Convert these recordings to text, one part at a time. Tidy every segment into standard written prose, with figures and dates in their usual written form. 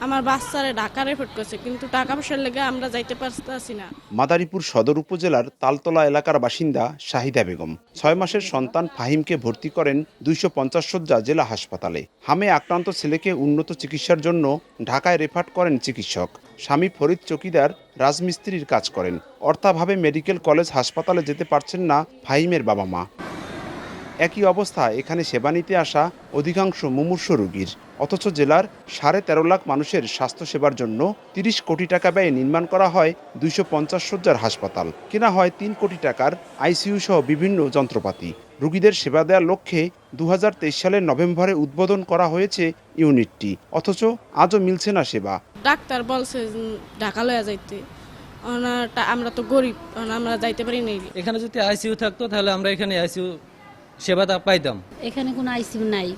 আমার বাচ্চারে ঢাকা রেফার করছে, কিন্তু টাকা পয়সার লেগে আমরা যাইতে পারতেছি না। মাদারীপুর সদর উপজেলার তালতলা এলাকার বাসিন্দা শাহিদা বেগম 6 মাসের সন্তান ফাহিমকে ভর্তি করেন 250 শয্যা জেলা হাসপাতালে। হামে আক্রান্ত ছেলেকে উন্নত চিকিৎসার জন্য ঢাকায় রেফার করেন চিকিৎসক। স্বামী ফরিদ চকিদার রাজমিস্ত্রির কাজ করেন। অর্থাভাবে মেডিকেল কলেজ হাসপাতালে যেতে পারছেন না ফাহিমের বাবা মা। একই অবস্থা এখানে সেবা নিতে আসা অধিকাংশ মুমূর্ষ রোগীর। অথচ জেলার 13.5 লাখ মানুষের স্বাস্থ্যসেবার জন্য 30 কোটি টাকা ব্যয়ে নির্মাণ করা হয় 250 শয্যার হাসপাতাল। কেনা হয় 3 কোটি টাকার আইসিইউ সহ বিভিন্ন যন্ত্রপাতি। রোগীদের সেবা দেওয়ার লক্ষ্যে 2023 সালের নভেম্বরে উদ্বোধন করা হয়েছে ইউনিটটি। অথচ আজও মিলছে না সেবা। ডাক্তার বলছে ঢাকা লইয়া যাইতে, আমরা তো গরিব, আমরা যাইতে পারি নাই। এখানে যদি আইসিইউ থাকতো তাহলে আমরা এখানে আইসিইউ সেবাটা পাইতাম। এখানে কোনো আইসিইউ নাই,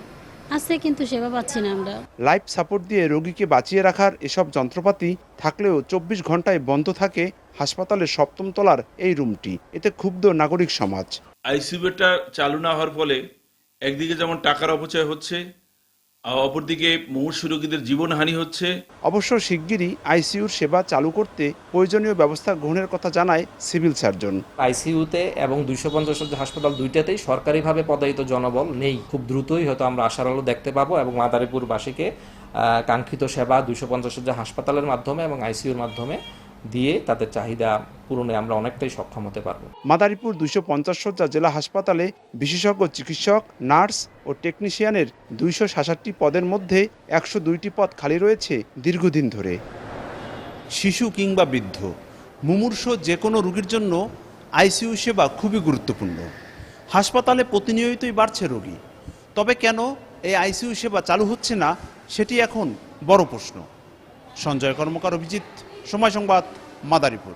আছে কিন্তু সেবা পাচ্ছি না আমরা। লাইফ সাপোর্ট দিয়ে রোগীকে বাঁচিয়ে রাখার এসব যন্ত্রপাতি থাকলেও 24 ঘন্টায় বন্ধ থাকে হাসপাতালের 7ম তলার এই রুমটি। এতে ক্ষুব্ধ নাগরিক সমাজ। আইসিইউটা চালু না হওয়ার ফলে একদিকে যেমন টাকার অপচয় হচ্ছে, অপরদিকে মুমূর্ষ রোগীদের জীবনহানি হচ্ছে। অবশ্য শিগগিরই আইসিইউর সেবা চালু করতে প্রয়োজনীয় ব্যবস্থা গ্রহণের কথা জানায় সিভিল সার্জন। আইসিইউতে এবং 250 শয্যা হাসপাতাল দুইটাতেই সরকারিভাবে পদায়িত জনবল নেই। খুব দ্রুতই হয়তো আমরা আশার আলো দেখতে পাবো এবং মাদারীপুরবাসীকে কাঙ্ক্ষিত সেবা 250 শয্যা হাসপাতালের মাধ্যমে এবং আইসিইউর মাধ্যমeme দিয়ে তাদের চাহিদা পূরণে আমরা অনেকটাই সক্ষম হতে পারবো। মাদারীপুর 250 শয্যা জেলা হাসপাতালে বিশেষজ্ঞ চিকিৎসক, নার্স ও টেকনিশিয়ানের 266টি পদের মধ্যে 102টি পদ খালি রয়েছে দীর্ঘদিন ধরে। শিশু কিংবা বৃদ্ধ, মুমূর্ষ যে কোনো রোগীর জন্য আইসিইউ সেবা খুবই গুরুত্বপূর্ণ। হাসপাতালে প্রতিনিয়তই বাড়ছে রোগী, তবে কেন এই আইসিইউ সেবা চালু হচ্ছে না সেটি এখন বড় প্রশ্ন। সঞ্জয় কর্মকার, অভিজিৎ, সময় সংবাদ, মাদারীপুর।